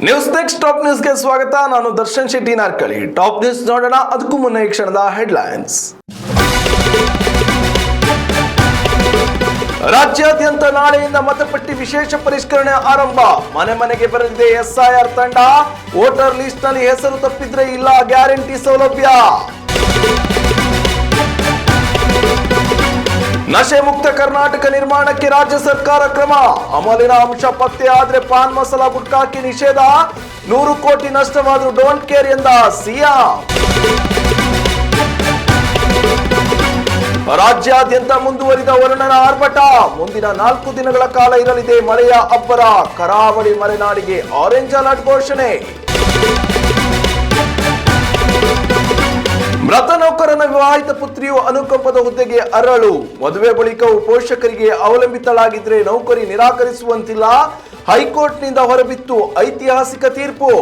News next top ನ್ಯೂಸ್ಗೆ ಸ್ವಾಗತ. ನಾನು ದರ್ಶನ್ ಶೆಟ್ಟಿ ನಾರ್ಕಳಿ. ಟಾಪ್ ನ್ಯೂಸ್ ನೋಡೋಣ. ಅದಕ್ಕೂ ಮುನ್ನ ಈ ಕ್ಷಣದ ಹೆಡ್ಲೈನ್ಸ್. ರಾಜ್ಯಾದ್ಯಂತ ನಾಳೆಯಿಂದ ಮತಪಟ್ಟಿ ವಿಶೇಷ ಪರಿಷ್ಕರಣೆ ಆರಂಭ. ಮನೆ ಮನೆಗೆ ಬರಲಿದೆ ಎಸ್ಐಆರ್ ತಂಡ. ವೋಟರ್ ಲಿಸ್ಟ್ ನಲ್ಲಿ ಹೆಸರು ತಪ್ಪಿದ್ರೆ ಇಲ್ಲ ಗ್ಯಾರಂಟಿ ಸೌಲಭ್ಯ. ನಶೆ ಮುಕ್ತ ಕರ್ನಾಟಕ ನಿರ್ಮಾಣಕ್ಕೆ ರಾಜ್ಯ ಸರ್ಕಾರ ಕ್ರಮ. ಅಮಲಿನ ಅಂಶ ಪತ್ತೆ ಆದ್ರೆ ಪಾನ್ ಮಸಾಲ ಗುಟ್ಕಾಕಿ ನಿಷೇಧ. 100 ಕೋಟಿ ನಷ್ಟವಾದರೂ ಡೋಂಟ್ ಕೇರ್ ಎಂದ ಸಿಎಂ. ರಾಜ್ಯಾದ್ಯಂತ ಮುಂದುವರಿದ ವರುಣನ ಆರ್ಭಟ. ಮುಂದಿನ 4 ದಿನಗಳ ಕಾಲ ಇರಲಿದೆ ಮಳೆಯ ಅಬ್ಬರ. ಕರಾವಳಿ ಮಲೆನಾಡಿಗೆ ಆರೆಂಜ್ ಅಲರ್ಟ್ ಘೋಷಣೆ. ಮೃತ ನೌಕರನ ವಿವಾಹಿತ ಪುತ್ರಿಯು ಅನುಕಂಪದ ಹುದ್ದೆಗೆ ಅರಳು. ಮದುವೆ ಬಳಿಕವೂ ಪೋಷಕರಿಗೆ ಅವಲಂಬಿತಳಾಗಿದ್ರೆ ನೌಕರಿ ನಿರಾಕರಿಸುವಂತಿಲ್ಲ. ಹೈಕೋರ್ಟ್ನಿಂದ ಹೊರಬಿತ್ತು ಐತಿಹಾಸಿಕ ತೀರ್ಪು.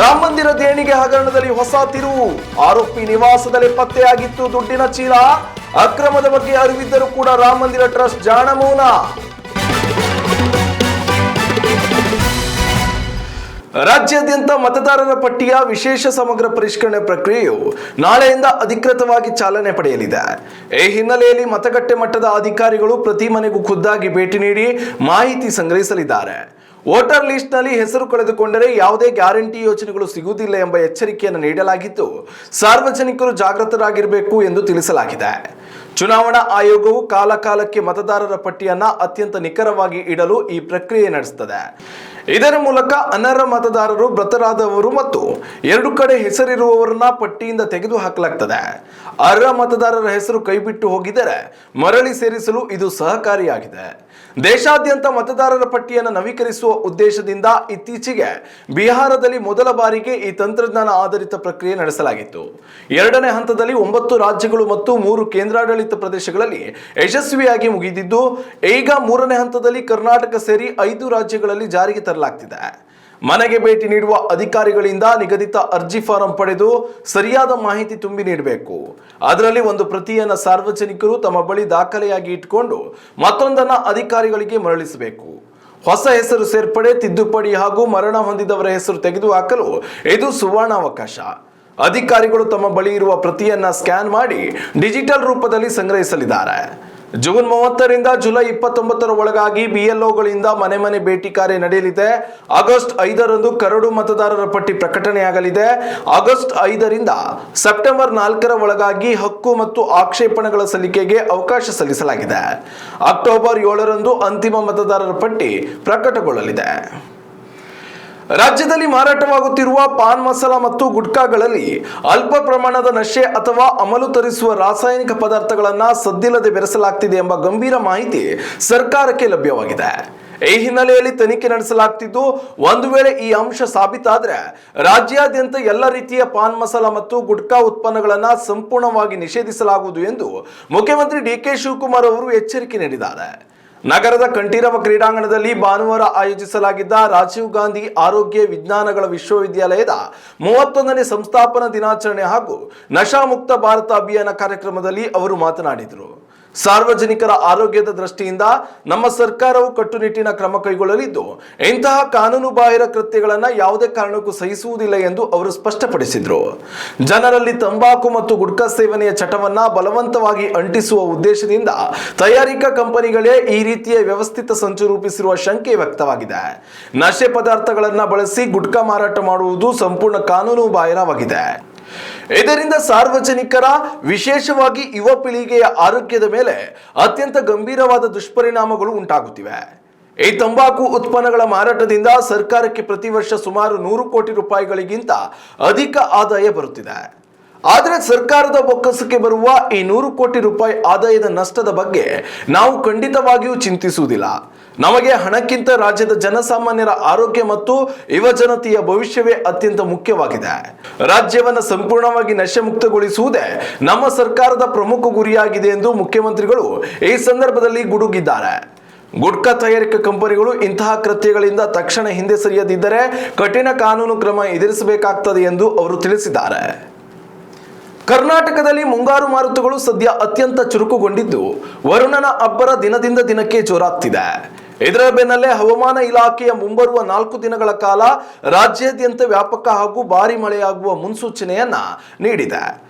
ರಾಮ ಮಂದಿರ ದೇಣಿಗೆ ಹಗರಣದಲ್ಲಿ ಹೊಸ ತಿರುವು. ಆರೋಪಿ ನಿವಾಸದಲ್ಲಿ ಪತ್ತೆಯಾಗಿತ್ತು ದುಡ್ಡಿನ ಚೀಲ. ಅಕ್ರಮದ ಬಗ್ಗೆ ಅರಿವಿದ್ದರೂ ಕೂಡ ರಾಮ ಮಂದಿರ ಟ್ರಸ್ಟ್ ಜಾಣ ಮೌನ. ರಾಜ್ಯಾದ್ಯಂತ ಮತದಾರರ ಪಟ್ಟಿಯ ವಿಶೇಷ ಸಮಗ್ರ ಪರಿಷ್ಕರಣೆ ಪ್ರಕ್ರಿಯೆಯು ನಾಳೆಯಿಂದ ಅಧಿಕೃತವಾಗಿ ಚಾಲನೆ ಪಡೆಯಲಿದೆ. ಈ ಹಿನ್ನೆಲೆಯಲ್ಲಿ ಮತಗಟ್ಟೆ ಮಟ್ಟದ ಅಧಿಕಾರಿಗಳು ಪ್ರತಿ ಮನೆಗೂ ಖುದ್ದಾಗಿ ಭೇಟಿ ನೀಡಿ ಮಾಹಿತಿ ಸಂಗ್ರಹಿಸಲಿದ್ದಾರೆ. ವೋಟರ್ ಲಿಸ್ಟ್ ನಲ್ಲಿ ಹೆಸರು ಕಳೆದುಕೊಂಡರೆ ಯಾವುದೇ ಗ್ಯಾರಂಟಿ ಯೋಜನೆಗಳು ಸಿಗುವುದಿಲ್ಲ ಎಂಬ ಎಚ್ಚರಿಕೆಯನ್ನು ನೀಡಲಾಗಿದ್ದು, ಸಾರ್ವಜನಿಕರು ಜಾಗೃತರಾಗಿರಬೇಕು ಎಂದು ತಿಳಿಸಲಾಗಿದೆ. ಚುನಾವಣಾ ಆಯೋಗವು ಕಾಲಕಾಲಕ್ಕೆ ಮತದಾರರ ಪಟ್ಟಿಯನ್ನ ಅತ್ಯಂತ ನಿಖರವಾಗಿ ಇಡಲು ಈ ಪ್ರಕ್ರಿಯೆ ನಡೆಸುತ್ತದೆ. ಇದರ ಮೂಲಕ ಅನರ್ಹ ಮತದಾರರು, ಮೃತರಾದವರು ಮತ್ತು 2 ಕಡೆ ಹೆಸರಿರುವವರನ್ನ ಪಟ್ಟಿಯಿಂದ ತೆಗೆದುಹಾಕಲಾಗುತ್ತದೆ. ಅರ್ಹ ಮತದಾರರ ಹೆಸರು ಕೈಬಿಟ್ಟು ಹೋಗಿದ್ದರೆ ಮರಳಿ ಸೇರಿಸಲು ಇದು ಸಹಕಾರಿಯಾಗಿದೆ. ದೇಶಾದ್ಯಂತ ಮತದಾರರ ಪಟ್ಟಿಯನ್ನು ನವೀಕರಿಸುವ ಉದ್ದೇಶದಿಂದ ಇತ್ತೀಚೆಗೆ ಬಿಹಾರದಲ್ಲಿ ಮೊದಲ ಬಾರಿಗೆ ಈ ತಂತ್ರಜ್ಞಾನ ಆಧಾರಿತ ಪ್ರಕ್ರಿಯೆ ನಡೆಸಲಾಗಿತ್ತು. 2ನೇ ಹಂತದಲ್ಲಿ 9 ರಾಜ್ಯಗಳು ಮತ್ತು 3 ಕೇಂದ್ರಾಡಳಿತ ಪ್ರದೇಶಗಳಲ್ಲಿ ಯಶಸ್ವಿಯಾಗಿ ಮುಗಿದಿದ್ದು, ಈಗ 3ನೇ ಹಂತದಲ್ಲಿ ಕರ್ನಾಟಕ ಸೇರಿ 5 ರಾಜ್ಯಗಳಲ್ಲಿ ಜಾರಿಗೆ ತರಲಾಗ್ತಿದೆ. ಮನೆಗೆ ಭೇಟಿ ನೀಡುವ ಅಧಿಕಾರಿಗಳಿಂದ ನಿಗದಿತ ಅರ್ಜಿ ಫಾರಂ ಪಡೆದು ಸರಿಯಾದ ಮಾಹಿತಿ ತುಂಬಿ ನೀಡಬೇಕು. ಅದರಲ್ಲಿ ಒಂದು ಪ್ರತಿಯನ್ನ ಸಾರ್ವಜನಿಕರು ತಮ್ಮ ಬಳಿ ದಾಖಲೆಯಾಗಿ ಇಟ್ಟುಕೊಂಡು ಮತ್ತೊಂದನ್ನ ಅಧಿಕಾರಿಗಳಿಗೆ ಮರಳಿಸಬೇಕು. ಹೊಸ ಹೆಸರು ಸೇರ್ಪಡೆ, ತಿದ್ದುಪಡಿ ಹಾಗೂ ಮರಣ ಹೊಂದಿದವರ ಹೆಸರು ತೆಗೆದುಹಾಕಲು ಇದು ಸುವರ್ಣಾವಕಾಶ. ಅಧಿಕಾರಿಗಳು ತಮ್ಮ ಬಳಿ ಇರುವ ಪ್ರತಿಯನ್ನ ಸ್ಕ್ಯಾನ್ ಮಾಡಿ ಡಿಜಿಟಲ್ ರೂಪದಲ್ಲಿ ಸಂಗ್ರಹಿಸಲಿದ್ದಾರೆ. ಜೂನ್ 30ರಿಂದ ಜುಲೈ 29ರ ಒಳಗಾಗಿ ಬಿಎಲ್ಒಗಳಿಂದ ಮನೆ ಮನೆ ಭೇಟಿ ಕಾರ್ಯ ನಡೆಯಲಿದೆ. ಆಗಸ್ಟ್ 5ರಂದು ಕರಡು ಮತದಾರರ ಪಟ್ಟಿ ಪ್ರಕಟಣೆಯಾಗಲಿದೆ. ಆಗಸ್ಟ್ 5ರಿಂದ ಸೆಪ್ಟೆಂಬರ್ 4ರ ಒಳಗಾಗಿ ಹಕ್ಕು ಮತ್ತು ಆಕ್ಷೇಪಣೆಗಳ ಸಲ್ಲಿಕೆಗೆ ಅವಕಾಶ ಸಲ್ಲಿಸಲಾಗಿದೆ. ಅಕ್ಟೋಬರ್ 7ರಂದು ಅಂತಿಮ ಮತದಾರರ ಪಟ್ಟಿ ಪ್ರಕಟಗೊಳ್ಳಲಿದೆ. ರಾಜ್ಯದಲ್ಲಿ ಮಾರಾಟವಾಗುತ್ತಿರುವ ಪಾನ್ ಮಸಾಲ ಮತ್ತು ಗುಟ್ಕಾಗಳಲ್ಲಿ ಅಲ್ಪ ಪ್ರಮಾಣದ ನಶೆ ಅಥವಾ ಅಮಲು ತರಿಸುವ ರಾಸಾಯನಿಕ ಪದಾರ್ಥಗಳನ್ನು ಸದ್ದಿಲ್ಲದೆ ಬೆರೆಸಲಾಗ್ತಿದೆ ಎಂಬ ಗಂಭೀರ ಮಾಹಿತಿ ಸರ್ಕಾರಕ್ಕೆ ಲಭ್ಯವಾಗಿದೆ. ಈ ಹಿನ್ನೆಲೆಯಲ್ಲಿ ತನಿಖೆ ನಡೆಸಲಾಗ್ತಿದ್ದು, ಒಂದು ವೇಳೆ ಈ ಅಂಶ ಸಾಬೀತಾದ್ರೆ ರಾಜ್ಯಾದ್ಯಂತ ಎಲ್ಲ ರೀತಿಯ ಪಾನ್ ಮಸಾಲ ಮತ್ತು ಗುಟ್ಕಾ ಉತ್ಪನ್ನಗಳನ್ನು ಸಂಪೂರ್ಣವಾಗಿ ನಿಷೇಧಿಸಲಾಗುವುದು ಎಂದು ಮುಖ್ಯಮಂತ್ರಿ ಡಿಕೆ ಶಿವಕುಮಾರ್ ಅವರು ಎಚ್ಚರಿಕೆ ನೀಡಿದ್ದಾರೆ. ನಗರದ ಕಂಠೀರವ ಕ್ರೀಡಾಂಗಣದಲ್ಲಿ ಭಾನುವಾರ ಆಯೋಜಿಸಲಾಗಿದ್ದ ರಾಜೀವ್ ಗಾಂಧಿ ಆರೋಗ್ಯ ವಿಜ್ಞಾನಗಳ ವಿಶ್ವವಿದ್ಯಾಲಯದ 31ನೇ ಸಂಸ್ಥಾಪನಾ ದಿನಾಚರಣೆ ಹಾಗೂ ನಶಾಮುಕ್ತ ಭಾರತ ಅಭಿಯಾನ ಕಾರ್ಯಕ್ರಮದಲ್ಲಿ ಅವರು ಮಾತನಾಡಿದರು. ಸಾರ್ವಜನಿಕರ ಆರೋಗ್ಯದ ದೃಷ್ಟಿಯಿಂದ ನಮ್ಮ ಸರ್ಕಾರವು ಕಟ್ಟುನಿಟ್ಟಿನ ಕ್ರಮ ಕೈಗೊಳ್ಳಲಿದ್ದು, ಇಂತಹ ಕಾನೂನು ಬಾಹಿರ ಕೃತ್ಯಗಳನ್ನು ಯಾವುದೇ ಕಾರಣಕ್ಕೂ ಸಹಿಸುವುದಿಲ್ಲ ಎಂದು ಅವರು ಸ್ಪಷ್ಟಪಡಿಸಿದರು. ಜನರಲ್ಲಿ ತಂಬಾಕು ಮತ್ತು ಗುಟ್ಕಾ ಸೇವನೆಯ ಚಟವನ್ನ ಬಲವಂತವಾಗಿ ಅಂಟಿಸುವ ಉದ್ದೇಶದಿಂದ ತಯಾರಿಕಾ ಕಂಪನಿಗಳೇ ಈ ರೀತಿಯ ವ್ಯವಸ್ಥಿತ ಸಂಚು ರೂಪಿಸಿರುವ ಶಂಕೆ ವ್ಯಕ್ತವಾಗಿದೆ. ನಶೆ ಪದಾರ್ಥಗಳನ್ನು ಬಳಸಿ ಗುಟ್ಕಾ ಮಾರಾಟ ಮಾಡುವುದು ಸಂಪೂರ್ಣ ಕಾನೂನು ಬಾಹಿರವಾಗಿದೆ. ಇದರಿಂದ ಸಾರ್ವಜನಿಕರ, ವಿಶೇಷವಾಗಿ ಯುವ ಪೀಳಿಗೆಯ ಆರೋಗ್ಯದ ಮೇಲೆ ಅತ್ಯಂತ ಗಂಭೀರವಾದ ದುಷ್ಪರಿಣಾಮಗಳು ಉಂಟಾಗುತ್ತಿವೆ. ಈ ತಂಬಾಕು ಉತ್ಪನ್ನಗಳ ಮಾರಾಟದಿಂದ ಸರ್ಕಾರಕ್ಕೆ ಪ್ರತಿ ವರ್ಷ ಸುಮಾರು 100 ಕೋಟಿ ರೂಪಾಯಿಗಳಿಗಿಂತ ಅಧಿಕ ಆದಾಯ ಬರುತ್ತಿದೆ. ಆದರೆ ಸರ್ಕಾರದ ಬೊಕ್ಕಸಕ್ಕೆ ಬರುವ ಈ 100 ಕೋಟಿ ರೂಪಾಯಿ ಆದಾಯದ ನಷ್ಟದ ಬಗ್ಗೆ ನಾವು ಖಂಡಿತವಾಗಿಯೂ ಚಿಂತಿಸುವುದಿಲ್ಲ. ನಮಗೆ ಹಣಕ್ಕಿಂತ ರಾಜ್ಯದ ಜನಸಾಮಾನ್ಯರ ಆರೋಗ್ಯ ಮತ್ತು ಯುವ ಜನತೆಯ ಭವಿಷ್ಯವೇ ಅತ್ಯಂತ ಮುಖ್ಯವಾಗಿದೆ. ರಾಜ್ಯವನ್ನು ಸಂಪೂರ್ಣವಾಗಿ ನಶೆ ಮುಕ್ತಗೊಳಿಸುವುದೇ ನಮ್ಮ ಸರ್ಕಾರದ ಪ್ರಮುಖ ಗುರಿಯಾಗಿದೆ ಎಂದು ಮುಖ್ಯಮಂತ್ರಿಗಳು ಈ ಸಂದರ್ಭದಲ್ಲಿ ಗುಡುಗಿದ್ದಾರೆ. ಗುಟ್ಕಾ ತಯಾರಿಕಾ ಕಂಪನಿಗಳು ಇಂತಹ ಕೃತ್ಯಗಳಿಂದ ತಕ್ಷಣ ಹಿಂದೆ ಸರಿಯದಿದ್ದರೆ ಕಠಿಣ ಕಾನೂನು ಕ್ರಮ ಎದುರಿಸಬೇಕಾಗುತ್ತದೆ ಎಂದು ಅವರು ತಿಳಿಸಿದ್ದಾರೆ. ಕರ್ನಾಟಕದಲ್ಲಿ ಮುಂಗಾರು ಮಾರುತಗಳು ಸದ್ಯ ಅತ್ಯಂತ ಚುರುಕುಗೊಂಡಿದ್ದು, ವರುಣನ ಅಬ್ಬರ ದಿನದಿಂದ ದಿನಕ್ಕೆ ಜೋರಾಗ್ತಿದೆ. ಇದರ ಬೆನ್ನಲ್ಲೇ ಹವಾಮಾನ ಇಲಾಖೆಯ ಮುಂಬರುವ 4 ದಿನಗಳ ಕಾಲ ರಾಜ್ಯಾದ್ಯಂತ ವ್ಯಾಪಕ ಹಾಗೂ ಭಾರಿ ಮಳೆಯಾಗುವ ಮುನ್ಸೂಚನೆಯನ್ನ ನೀಡಿದೆ.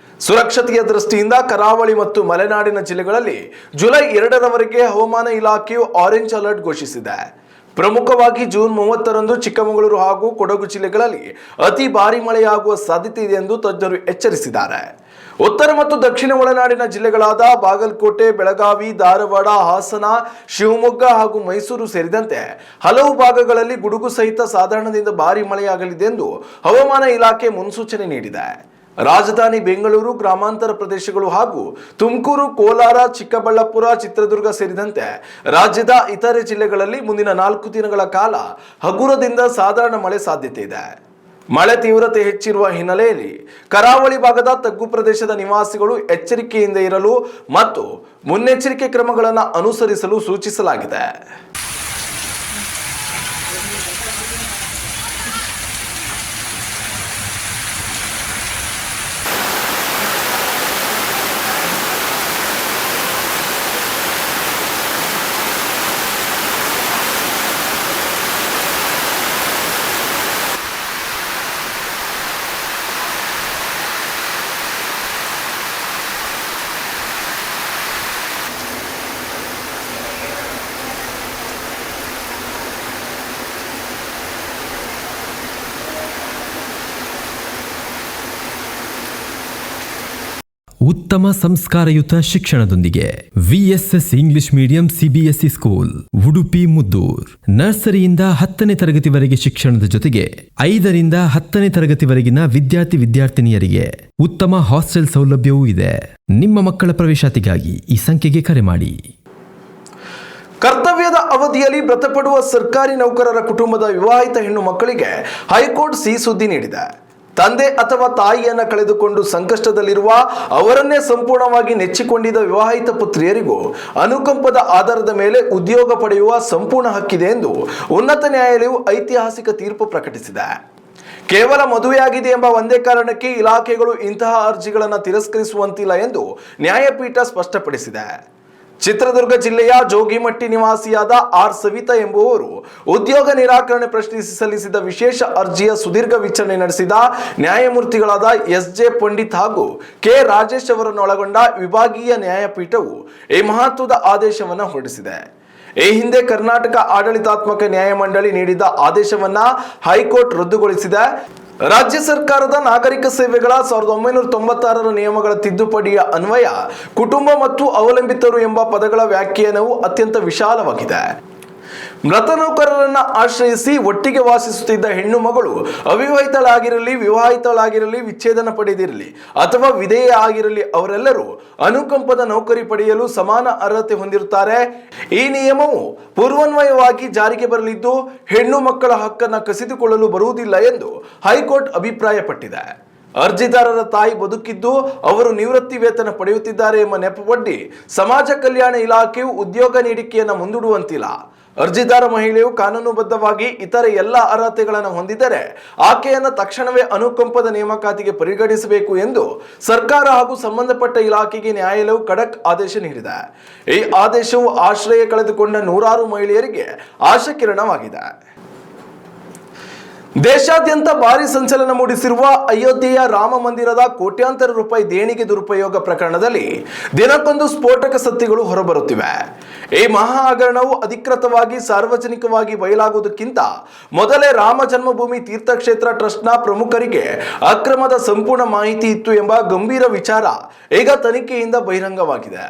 ಸುರಕ್ಷತೆಯ ದೃಷ್ಟಿಯಿಂದ ಕರಾವಳಿ ಮತ್ತು ಮಲೆನಾಡಿನ ಜಿಲ್ಲೆಗಳಲ್ಲಿ ಜುಲೈ 2ರವರೆಗೆ ಹವಾಮಾನ ಇಲಾಖೆಯು ಆರೆಂಜ್ ಅಲರ್ಟ್ ಘೋಷಿಸಿದೆ. ಪ್ರಮುಖವಾಗಿ ಜೂನ್ 30ರಂದು ಚಿಕ್ಕಮಗಳೂರು ಹಾಗೂ ಕೊಡಗು ಜಿಲ್ಲೆಗಳಲ್ಲಿ ಅತಿ ಭಾರಿ ಮಳೆಯಾಗುವ ಸಾಧ್ಯತೆ ಇದೆ ಎಂದು ತಜ್ಞರು ಎಚ್ಚರಿಸಿದ್ದಾರೆ. ಉತ್ತರ ಮತ್ತು ದಕ್ಷಿಣ ಒಳನಾಡಿನ ಜಿಲ್ಲೆಗಳಾದ ಬಾಗಲಕೋಟೆ, ಬೆಳಗಾವಿ, ಧಾರವಾಡ, ಹಾಸನ, ಶಿವಮೊಗ್ಗ ಹಾಗೂ ಮೈಸೂರು ಸೇರಿದಂತೆ ಹಲವು ಭಾಗಗಳಲ್ಲಿ ಗುಡುಗು ಸಹಿತ ಸಾಧಾರಣದಿಂದ ಭಾರಿ ಮಳೆಯಾಗಲಿದೆ ಎಂದು ಹವಾಮಾನ ಇಲಾಖೆ ಮುನ್ಸೂಚನೆ ನೀಡಿದೆ. ರಾಜಧಾನಿ ಬೆಂಗಳೂರು, ಗ್ರಾಮಾಂತರ ಪ್ರದೇಶಗಳು ಹಾಗೂ ತುಮಕೂರು, ಕೋಲಾರ, ಚಿಕ್ಕಬಳ್ಳಾಪುರ, ಚಿತ್ರದುರ್ಗ ಸೇರಿದಂತೆ ರಾಜ್ಯದ ಇತರೆ ಜಿಲ್ಲೆಗಳಲ್ಲಿ ಮುಂದಿನ 4 ದಿನಗಳ ಕಾಲ ಹಗುರದಿಂದ ಸಾಧಾರಣ ಮಳೆ ಸಾಧ್ಯತೆ ಇದೆ. ಮಳೆ ತೀವ್ರತೆ ಹೆಚ್ಚಿರುವ ಹಿನ್ನೆಲೆಯಲ್ಲಿ ಕರಾವಳಿ ಭಾಗದ ತಗ್ಗು ಪ್ರದೇಶದ ನಿವಾಸಿಗಳು ಎಚ್ಚರಿಕೆಯಿಂದ ಇರಲು ಮತ್ತು ಮುನ್ನೆಚ್ಚರಿಕೆ ಕ್ರಮಗಳನ್ನು ಅನುಸರಿಸಲು ಸೂಚಿಸಲಾಗಿದೆ. ಉತ್ತಮ ಸಂಸ್ಕಾರಯುತ ಶಿಕ್ಷಣದೊಂದಿಗೆ VSS English medium CBSE school Udupi Muddur. ನರ್ಸರಿಯಿಂದ 10ನೇ ತರಗತಿವರೆಗೆ ಶಿಕ್ಷಣದ ಜೊತೆಗೆ 5ರಿಂದ 10ನೇ ತರಗತಿವರೆಗಿನ ವಿದ್ಯಾರ್ಥಿನಿಯರಿಗೆ ಉತ್ತಮ ಹಾಸ್ಟೆಲ್ ಸೌಲಭ್ಯವೂ ಇದೆ. ನಿಮ್ಮ ಮಕ್ಕಳ ಪ್ರವೇಶಾತಿಗಾಗಿ ಈ ಸಂಖ್ಯೆಗೆ ಕರೆ ಮಾಡಿ. ಕರ್ತವ್ಯದ ಅವಧಿಯಲ್ಲಿ ಮೃತಪಡುವ ಸರ್ಕಾರಿ ನೌಕರರ ಕುಟುಂಬದ ವಿವಾಹಿತ ಹೆಣ್ಣು ಮಕ್ಕಳಿಗೆ ಹೈಕೋರ್ಟ್ ಸಿಹಿ ಸುದ್ದಿ ನೀಡಿದೆ. ತಂದೆ ಅಥವಾ ತಾಯಿಯನ್ನ ಕಳೆದುಕೊಂಡು ಸಂಕಷ್ಟದಲ್ಲಿರುವ ಅವರನ್ನೇ ಸಂಪೂರ್ಣವಾಗಿ ನೆಚ್ಚಿಕೊಂಡಿದ್ದ ವಿವಾಹಿತ ಪುತ್ರಿಯರಿಗೂ ಅನುಕಂಪದ ಆಧಾರದ ಮೇಲೆ ಉದ್ಯೋಗ ಪಡೆಯುವ ಸಂಪೂರ್ಣ ಹಕ್ಕಿದೆ ಎಂದು ಉನ್ನತ ನ್ಯಾಯಾಲಯವು ಐತಿಹಾಸಿಕ ತೀರ್ಪು ಪ್ರಕಟಿಸಿದೆ. ಕೇವಲ ಮದುವೆಯಾಗಿದೆ ಎಂಬ ಒಂದೇ ಕಾರಣಕ್ಕೆ ಇಲಾಖೆಗಳು ಇಂತಹ ಅರ್ಜಿಗಳನ್ನು ತಿರಸ್ಕರಿಸುವಂತಿಲ್ಲ ಎಂದು ನ್ಯಾಯಪೀಠ ಸ್ಪಷ್ಟಪಡಿಸಿದೆ. ಚಿತ್ರದುರ್ಗ ಜಿಲ್ಲೆಯ ಜೋಗಿಮಟ್ಟಿ ನಿವಾಸಿಯಾದ ಆರ್ ಸವಿತಾ ಎಂಬುವರು ಉದ್ಯೋಗ ನಿರಾಕರಣೆ ಪ್ರಶ್ನಿಸಿ ಸಲ್ಲಿಸಿದ ವಿಶೇಷ ಅರ್ಜಿಯ ಸುದೀರ್ಘ ವಿಚಾರಣೆ ನಡೆಸಿದ ನ್ಯಾಯಮೂರ್ತಿಗಳಾದ ಎಸ್.ಜೆ. ಪಂಡಿತ್ ಹಾಗೂ ಕೆ. ರಾಜೇಶ್ ಅವರನ್ನೊಳಗೊಂಡ ವಿಭಾಗೀಯ ನ್ಯಾಯಪೀಠವು ಈ ಮಹತ್ವದ ಆದೇಶವನ್ನು ಹೊರಡಿಸಿದೆ. ಈ ಹಿಂದೆ ಕರ್ನಾಟಕ ಆಡಳಿತಾತ್ಮಕ ನ್ಯಾಯಮಂಡಳಿ ನೀಡಿದ್ದ ಆದೇಶವನ್ನ ಹೈಕೋರ್ಟ್ ರದ್ದುಗೊಳಿಸಿದೆ. ರಾಜ್ಯ ಸರ್ಕಾರದ ನಾಗರಿಕ ಸೇವೆಗಳ 1996ರ ನಿಯಮಗಳ ತಿದ್ದುಪಡಿಯ ಅನ್ವಯ ಕುಟುಂಬ ಮತ್ತು ಅವಲಂಬಿತರು ಎಂಬ ಪದಗಳ ವ್ಯಾಖ್ಯಾನವು ಅತ್ಯಂತ ವಿಶಾಲವಾಗಿದೆ. ಮೃತ ನೌಕರರನ್ನ ಆಶ್ರಯಿಸಿ ಒಟ್ಟಿಗೆ ವಾಸಿಸುತ್ತಿದ್ದ ಹೆಣ್ಣು ಮಗಳು ಅವಿವಾಹಿತಳಾಗಿರಲಿ, ವಿವಾಹಿತಳಾಗಿರಲಿ, ವಿಚ್ಛೇದನ ಪಡೆದಿರಲಿ ಅಥವಾ ವಿಧೇಯ ಆಗಿರಲಿ, ಅವರೆಲ್ಲರೂ ಅನುಕಂಪದ ನೌಕರಿ ಪಡೆಯಲು ಸಮಾನ ಅರ್ಹತೆ ಹೊಂದಿರುತ್ತಾರೆ. ಈ ನಿಯಮವು ಪೂರ್ವಾನ್ವಯವಾಗಿ ಜಾರಿಗೆ ಬರಲಿದ್ದು ಹೆಣ್ಣು ಮಕ್ಕಳ ಹಕ್ಕನ್ನು ಕಸಿದುಕೊಳ್ಳಲು ಬರುವುದಿಲ್ಲ ಎಂದು ಹೈಕೋರ್ಟ್ ಅಭಿಪ್ರಾಯಪಟ್ಟಿದೆ. ಅರ್ಜಿದಾರರ ತಾಯಿ ಬದುಕಿದ್ದು ಅವರು ನಿವೃತ್ತಿ ವೇತನ ಪಡೆಯುತ್ತಿದ್ದಾರೆ ಎಂಬ ನೆಪವೊಡ್ಡಿ ಸಮಾಜ ಕಲ್ಯಾಣ ಇಲಾಖೆಯು ಉದ್ಯೋಗ ನೀಡಿಕೆಯನ್ನು ಮುಂದೂಡುವಂತಿಲ್ಲ. ಅರ್ಜಿದಾರ ಮಹಿಳೆಯು ಕಾನೂನುಬದ್ಧವಾಗಿ ಇತರ ಎಲ್ಲ ಅರ್ಹತೆಗಳನ್ನು ಹೊಂದಿದ್ದರೆ ಆಕೆಯನ್ನು ತಕ್ಷಣವೇ ಅನುಕಂಪದ ನೇಮಕಾತಿಗೆ ಪರಿಗಣಿಸಬೇಕು ಎಂದು ಸರ್ಕಾರ ಹಾಗೂ ಸಂಬಂಧಪಟ್ಟ ಇಲಾಖೆಗೆ ನ್ಯಾಯಾಲಯವು ಖಡಕ್ ಆದೇಶ ನೀಡಿದೆ. ಈ ಆದೇಶವು ಆಶ್ರಯ ಕಳೆದುಕೊಂಡ ನೂರಾರು ಮಹಿಳೆಯರಿಗೆ ಆಶಾಕಿರಣವಾಗಿದೆ. ದೇಶಾದ್ಯಂತ ಭಾರಿ ಸಂಚಲನ ಮೂಡಿಸಿರುವ ಅಯೋಧ್ಯೆಯ ರಾಮ ಮಂದಿರದ ಕೋಟ್ಯಾಂತರ ರೂಪಾಯಿ ದೇಣಿಗೆ ದುರುಪಯೋಗ ಪ್ರಕರಣದಲ್ಲಿ ದಿನಕ್ಕೊಂದು ಸ್ಫೋಟಕ ಸತ್ಯಗಳು ಹೊರಬರುತ್ತಿವೆ. ಈ ಮಹಾ ಹಗರಣವು ಅಧಿಕೃತವಾಗಿ ಸಾರ್ವಜನಿಕವಾಗಿ ಬಯಲಾಗುವುದಕ್ಕಿಂತ ಮೊದಲೇ ರಾಮ ಜನ್ಮಭೂಮಿ ತೀರ್ಥಕ್ಷೇತ್ರ ಟ್ರಸ್ಟ್ನ ಪ್ರಮುಖರಿಗೆ ಅಕ್ರಮದ ಸಂಪೂರ್ಣ ಮಾಹಿತಿ ಇತ್ತು ಎಂಬ ಗಂಭೀರ ವಿಚಾರ ಈಗ ತನಿಖೆಯಿಂದ ಬಹಿರಂಗವಾಗಿದೆ.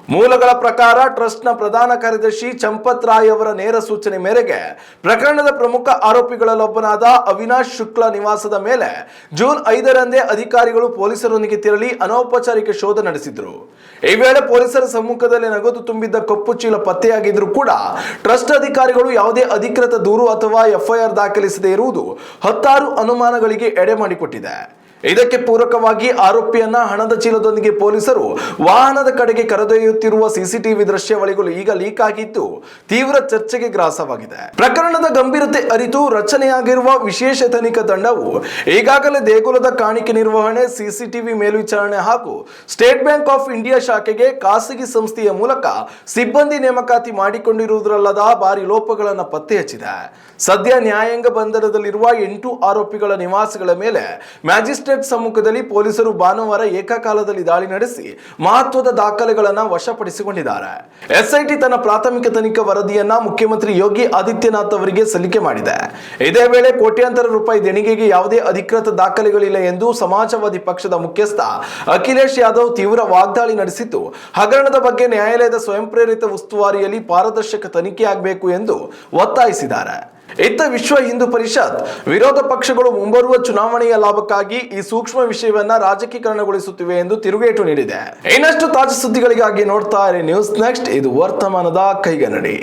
ಮೂಲಗಳ ಪ್ರಕಾರ ಟ್ರಸ್ಟ್ನ ಪ್ರಧಾನ ಕಾರ್ಯದರ್ಶಿ ಚಂಪತ್ ರಾಯ್ ಅವರ ನೇರ ಸೂಚನೆ ಮೇರೆಗೆ ಪ್ರಕರಣದ ಪ್ರಮುಖ ಆರೋಪಿಗಳಲ್ಲೊಬ್ಬನಾದ ಅವಿನಾಶ್ ಶುಕ್ಲಾ ನಿವಾಸದ ಮೇಲೆ ಜೂನ್ 5ರಂದೇ ಅಧಿಕಾರಿಗಳು ಪೊಲೀಸರೊಂದಿಗೆ ತೆರಳಿ ಅನೌಪಚಾರಿಕ ಶೋಧ ನಡೆಸಿದ್ರು. ಈ ವೇಳೆ ಪೊಲೀಸರ ಸಮ್ಮುಖದಲ್ಲಿ ನಗದು ತುಂಬಿದ್ದ ಕಪ್ಪು ಚೀಲ ಪತ್ತೆಯಾಗಿದ್ರೂ ಕೂಡ ಟ್ರಸ್ಟ್ ಅಧಿಕಾರಿಗಳು ಯಾವುದೇ ಅಧಿಕೃತ ದೂರು ಅಥವಾ ಎಫ್ಐಆರ್ ದಾಖಲಿಸದೇ ಇರುವುದು ಹತ್ತಾರು ಅನುಮಾನಗಳಿಗೆ ಎಡೆ ಮಾಡಿಕೊಟ್ಟಿದೆ. ಇದಕ್ಕೆ ಪೂರಕವಾಗಿ ಆರೋಪಿಯನ್ನ ಹಣದ ಚೀಲದೊಂದಿಗೆ ಪೊಲೀಸರು ವಾಹನದ ಕಡೆಗೆ ಕರೆದೊಯ್ಯುತ್ತಿರುವ ಸಿಸಿಟಿವಿ ದೃಶ್ಯಾವಳಿಗಳು ಈಗ ಲೀಕ್ ಆಗಿದ್ದು ತೀವ್ರ ಚರ್ಚೆಗೆ ಗ್ರಾಸವಾಗಿದೆ. ಪ್ರಕರಣದ ಗಂಭೀರತೆ ಅರಿತು ರಚನೆಯಾಗಿರುವ ವಿಶೇಷ ತನಿಖಾ ತಂಡವು ಈಗಾಗಲೇ ದೇಗುಲದ ಕಾಣಿಕೆ ನಿರ್ವಹಣೆ, ಸಿಸಿಟಿವಿ ಮೇಲ್ವಿಚಾರಣೆ ಹಾಗೂ ಸ್ಟೇಟ್ ಬ್ಯಾಂಕ್ ಆಫ್ ಇಂಡಿಯಾ ಶಾಖೆಗೆ ಖಾಸಗಿ ಸಂಸ್ಥೆಯ ಮೂಲಕ ಸಿಬ್ಬಂದಿ ನೇಮಕಾತಿ ಮಾಡಿಕೊಂಡಿರುವುದರಲ್ಲದ ಭಾರಿ ಲೋಪಗಳನ್ನು ಪತ್ತೆ ಹಚ್ಚಿದೆ. ಸದ್ಯ ನ್ಯಾಯಾಂಗ ಬಂಧನದಲ್ಲಿರುವ 8 ಆರೋಪಿಗಳ ನಿವಾಸಗಳ ಮೇಲೆ ಮ್ಯಾಜಿಸ್ಟ್ರೇಟ್ ಸಮ್ಮುಖದಲ್ಲಿ ಪೊಲೀಸರು ಭಾನುವಾರ ಏಕಕಾಲದಲ್ಲಿ ದಾಳಿ ನಡೆಸಿ ಮಹತ್ವದ ದಾಖಲೆಗಳನ್ನು ವಶಪಡಿಸಿಕೊಂಡಿದ್ದಾರೆ. ಎಸ್ಐಟಿ ತನ್ನ ಪ್ರಾಥಮಿಕ ತನಿಖಾ ವರದಿಯನ್ನ ಮುಖ್ಯಮಂತ್ರಿ ಯೋಗಿ ಆದಿತ್ಯನಾಥ್ ಅವರಿಗೆ ಸಲ್ಲಿಕೆ ಮಾಡಿದೆ. ಇದೇ ವೇಳೆ ಕೋಟ್ಯಾಂತರ ರೂಪಾಯಿ ದೇಣಿಗೆಗೆ ಯಾವುದೇ ಅಧಿಕೃತ ದಾಖಲೆಗಳಿಲ್ಲ ಎಂದು ಸಮಾಜವಾದಿ ಪಕ್ಷದ ಮುಖ್ಯಸ್ಥ ಅಖಿಲೇಶ್ ಯಾದವ್ ತೀವ್ರ ವಾಗ್ದಾಳಿ ನಡೆಸಿದ್ದು, ಹಗರಣದ ಬಗ್ಗೆ ನ್ಯಾಯಾಲಯದ ಸ್ವಯಂ ಪ್ರೇರಿತ ಉಸ್ತುವಾರಿಯಲ್ಲಿ ಪಾರದರ್ಶಕ ತನಿಖೆಯಾಗಬೇಕು ಎಂದು ಒತ್ತಾಯಿಸಿದ್ದಾರೆ. ಇತ್ತ ವಿಶ್ವ ಹಿಂದೂ ಪರಿಷತ್ ವಿರೋಧ ಪಕ್ಷಗಳು ಮುಂಬರುವ ಚುನಾವಣೆಯ ಲಾಭಕ್ಕಾಗಿ ಈ ಸೂಕ್ಷ್ಮ ವಿಷಯವನ್ನ ರಾಜಕೀಕರಣಗೊಳಿಸುತ್ತಿವೆ ಎಂದು ತಿರುಗೇಟು ನೀಡಿದೆ. ಇನ್ನಷ್ಟು ತಾಜಾ ಸುದ್ದಿಗಳಿಗಾಗಿ ನೋಡ್ತಾ ಇರಿ ನ್ಯೂಸ್ ನೆಕ್ಸ್ಟ್. ಇದು ವರ್ತಮಾನದ ಕೈಗನ್ನಡಿ.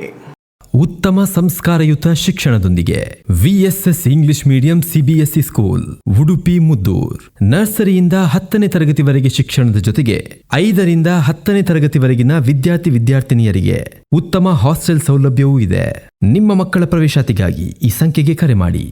ಉತ್ತಮ ಸಂಸ್ಕಾರಯುತ ಶಿಕ್ಷಣದೊಂದಿಗೆ VSS English medium CBSE school Udupi Muddur. ನರ್ಸರಿಯಿಂದ 10ನೇ ತರಗತಿವರೆಗೆ ಶಿಕ್ಷಣದ ಜೊತೆಗೆ 5ರಿಂದ 10ನೇ ತರಗತಿವರೆಗಿನ ವಿದ್ಯಾರ್ಥಿನಿಯರಿಗೆ ಉತ್ತಮ ಹಾಸ್ಟೆಲ್ ಸೌಲಭ್ಯವೂ ಇದೆ. ನಿಮ್ಮ ಮಕ್ಕಳ ಪ್ರವೇಶಾತಿಗಾಗಿ ಈ ಸಂಖ್ಯೆಗೆ ಕರೆ ಮಾಡಿ.